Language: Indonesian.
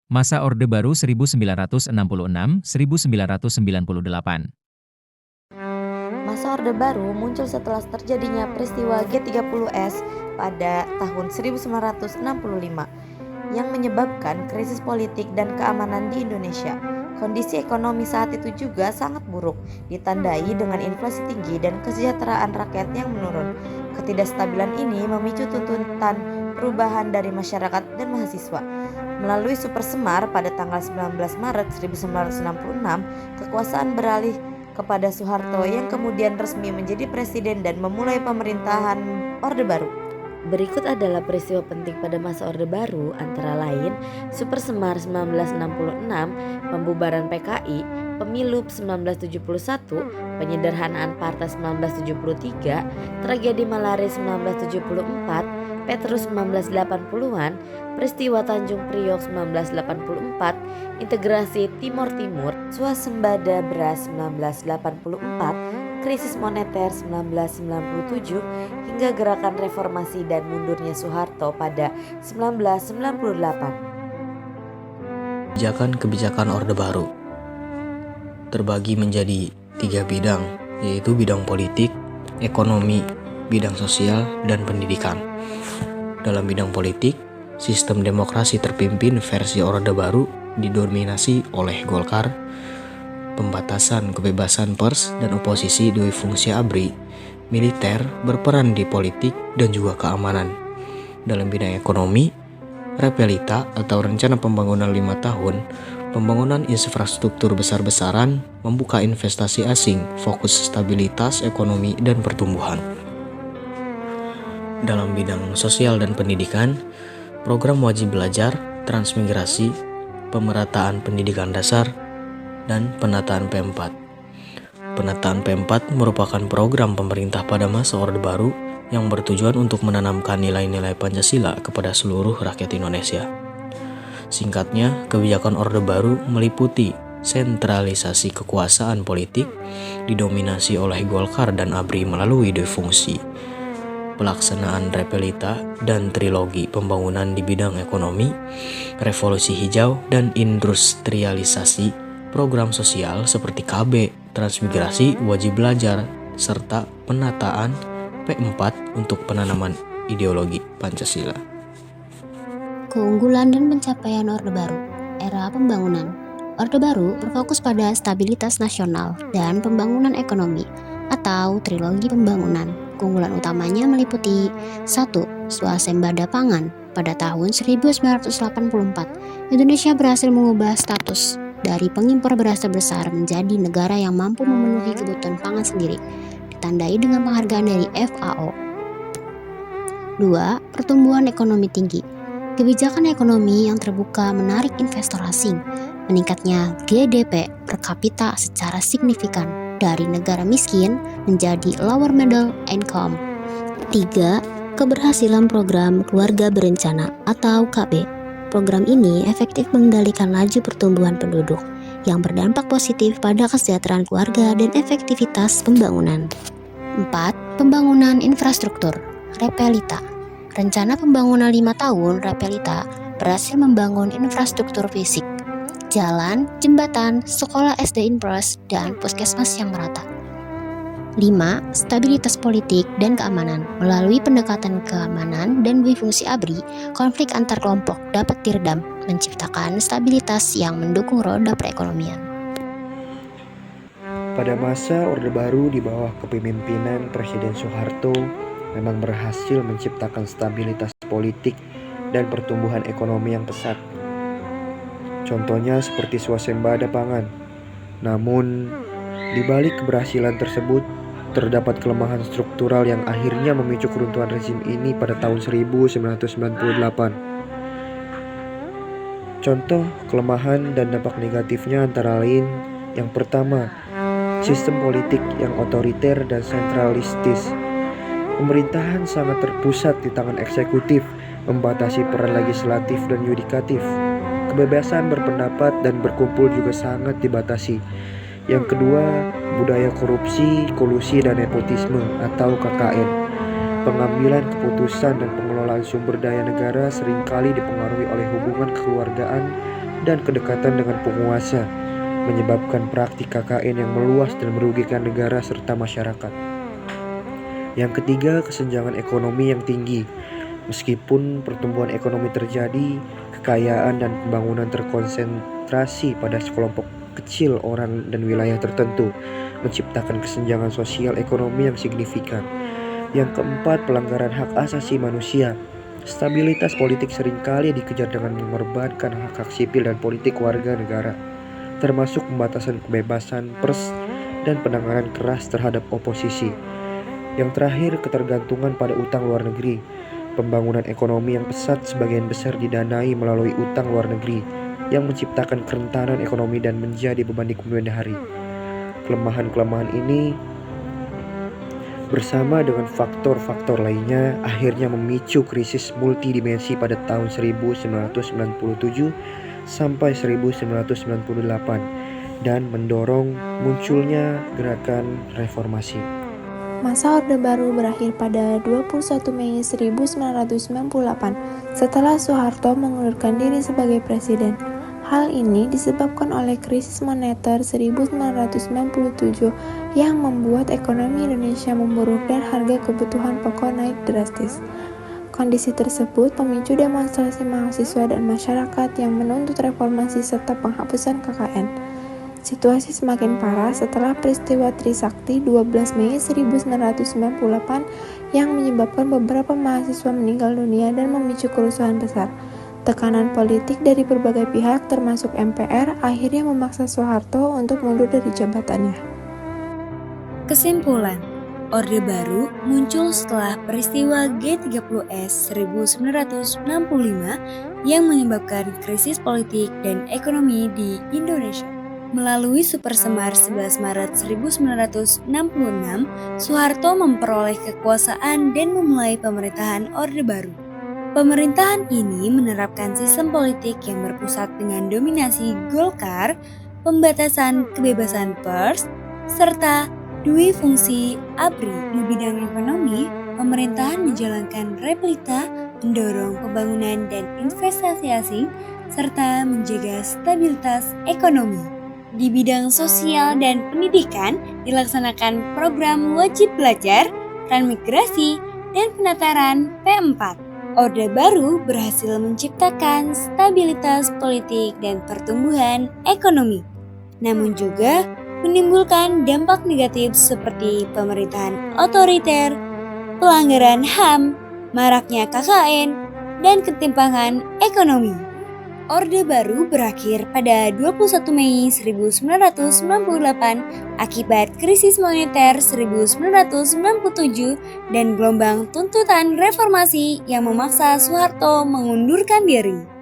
Masa Orde Baru 1966-1998. Masa Orde Baru muncul setelah terjadinya peristiwa G30S pada tahun 1965 yang menyebabkan krisis politik dan keamanan di Indonesia. Kondisi ekonomi saat itu juga sangat buruk, ditandai dengan inflasi tinggi dan kesejahteraan rakyat yang menurun. Ketidakstabilan ini memicu tuntutan perubahan dari masyarakat dan mahasiswa. Melalui Super Semar pada tanggal 19 Maret 1966, kekuasaan beralih kepada Soeharto yang kemudian resmi menjadi presiden dan memulai pemerintahan Orde Baru. Berikut adalah peristiwa penting pada masa Orde Baru, antara lain Super Semar 1966, pembubaran PKI, Pemilu 1971, penyederhanaan Partai 1973, tragedi Malari 1974, Petrus 1980-an, peristiwa Tanjung Priok 1984, integrasi Timur Timur, swasembada beras 1984, krisis moneter 1997, hingga gerakan reformasi dan mundurnya Soeharto pada 1998. Kebijakan Orde Baru terbagi menjadi 3 bidang, yaitu bidang politik, ekonomi, bidang sosial, dan pendidikan. Dalam bidang politik, sistem demokrasi terpimpin versi Orde Baru didominasi oleh Golkar, pembatasan kebebasan pers dan oposisi dui fungsi ABRI, militer berperan di politik dan juga keamanan. Dalam bidang ekonomi, Repelita atau rencana pembangunan 5 tahun, pembangunan infrastruktur besar-besaran, membuka investasi asing, fokus stabilitas ekonomi dan pertumbuhan. Dalam bidang sosial dan pendidikan, program wajib belajar, transmigrasi, pemerataan pendidikan dasar, dan penataan P4. Penataan P4 merupakan program pemerintah pada masa Orde Baru yang bertujuan untuk menanamkan nilai-nilai Pancasila kepada seluruh rakyat Indonesia. Singkatnya, kebijakan Orde Baru meliputi sentralisasi kekuasaan politik didominasi oleh Golkar dan ABRI melalui dui fungsi, pelaksanaan Repelita dan trilogi pembangunan di bidang ekonomi, revolusi hijau dan industrialisasi, program sosial seperti KB, transmigrasi, wajib belajar, serta penataan P4 untuk penanaman ideologi Pancasila. Keunggulan dan pencapaian Orde Baru. Era pembangunan. Orde Baru berfokus pada stabilitas nasional dan pembangunan ekonomi atau trilogi pembangunan. Keunggulan utamanya meliputi 1. Swasembada pangan. Pada tahun 1984, Indonesia berhasil mengubah status dari pengimpor beras terbesar menjadi negara yang mampu memenuhi kebutuhan pangan sendiri, ditandai dengan penghargaan dari FAO. 2. Pertumbuhan ekonomi tinggi. Kebijakan ekonomi yang terbuka menarik investor asing, meningkatnya GDP per kapita secara signifikan dari negara miskin menjadi lower middle income. 3. Keberhasilan program keluarga berencana atau KB. Program ini efektif mengendalikan laju pertumbuhan penduduk yang berdampak positif pada kesejahteraan keluarga dan efektivitas pembangunan. 4. Pembangunan infrastruktur. Repelita. Rencana pembangunan 5 tahun Repelita berhasil membangun infrastruktur fisik, jalan, jembatan, sekolah SD Inpres, dan puskesmas yang merata. 5. Stabilitas politik dan keamanan. Melalui pendekatan keamanan dan dui fungsi ABRI, konflik antar kelompok dapat diredam, menciptakan stabilitas yang mendukung roda perekonomian. Pada masa Orde Baru di bawah kepemimpinan Presiden Soeharto memang berhasil menciptakan stabilitas politik dan pertumbuhan ekonomi yang pesat. Contohnya seperti swasembada pangan. Namun, di balik keberhasilan tersebut, terdapat kelemahan struktural yang akhirnya memicu keruntuhan rezim ini pada tahun 1998. Contoh kelemahan dan dampak negatifnya antara lain: yang pertama, sistem politik yang otoriter dan sentralistis. Pemerintahan sangat terpusat di tangan eksekutif, membatasi peran legislatif dan yudikatif. Kebebasan berpendapat dan berkumpul juga sangat dibatasi. Yang kedua, budaya korupsi, kolusi, dan nepotisme atau KKN. Pengambilan keputusan dan pengelolaan sumber daya negara seringkali dipengaruhi oleh hubungan kekeluargaan, dan kedekatan dengan penguasa, menyebabkan praktik KKN yang meluas dan merugikan negara serta masyarakat. Yang ketiga, kesenjangan ekonomi yang tinggi. Meskipun pertumbuhan ekonomi terjadi, kekayaan dan pembangunan terkonsentrasi pada sekelompok kecil orang dan wilayah tertentu, menciptakan kesenjangan sosial ekonomi yang signifikan. Yang keempat, pelanggaran hak asasi manusia. Stabilitas politik seringkali dikejar dengan mengorbankan hak-hak sipil dan politik warga negara, termasuk pembatasan kebebasan pers dan penanganan keras terhadap oposisi. Yang terakhir, ketergantungan pada utang luar negeri. Pembangunan ekonomi yang pesat sebagian besar didanai melalui utang luar negeri yang menciptakan kerentanan ekonomi dan menjadi beban di kemudian hari. Kelemahan-kelemahan ini bersama dengan faktor-faktor lainnya akhirnya memicu krisis multidimensi pada tahun 1997 sampai 1998 dan mendorong munculnya gerakan reformasi. Masa Orde Baru berakhir pada 21 Mei 1998 setelah Soeharto mengundurkan diri sebagai presiden. Hal ini disebabkan oleh krisis moneter 1997 yang membuat ekonomi Indonesia memburuk dan harga kebutuhan pokok naik drastis. Kondisi tersebut memicu demonstrasi mahasiswa dan masyarakat yang menuntut reformasi serta penghapusan KKN. Situasi semakin parah setelah peristiwa Trisakti 12 Mei 1998 yang menyebabkan beberapa mahasiswa meninggal dunia dan memicu kerusuhan besar. Tekanan politik dari berbagai pihak termasuk MPR akhirnya memaksa Soeharto untuk mundur dari jabatannya. Kesimpulan, Orde Baru muncul setelah peristiwa G30S 1965 yang menyebabkan krisis politik dan ekonomi di Indonesia. Melalui Super Semar 11 Maret 1966, Soeharto memperoleh kekuasaan dan memulai pemerintahan Orde Baru. Pemerintahan ini menerapkan sistem politik yang berpusat dengan dominasi Golkar, pembatasan kebebasan pers, serta dui fungsi ABRI. Di bidang ekonomi, pemerintahan menjalankan replika, mendorong pembangunan dan investasi asing, serta menjaga stabilitas ekonomi. Di bidang sosial dan pendidikan, dilaksanakan program wajib belajar, transmigrasi, dan penataran P4. Orde Baru berhasil menciptakan stabilitas politik dan pertumbuhan ekonomi, namun juga menimbulkan dampak negatif seperti pemerintahan otoriter, pelanggaran HAM, maraknya KKN, dan ketimpangan ekonomi. Orde Baru berakhir pada 21 Mei 1998 akibat krisis moneter 1997 dan gelombang tuntutan reformasi yang memaksa Soeharto mengundurkan diri.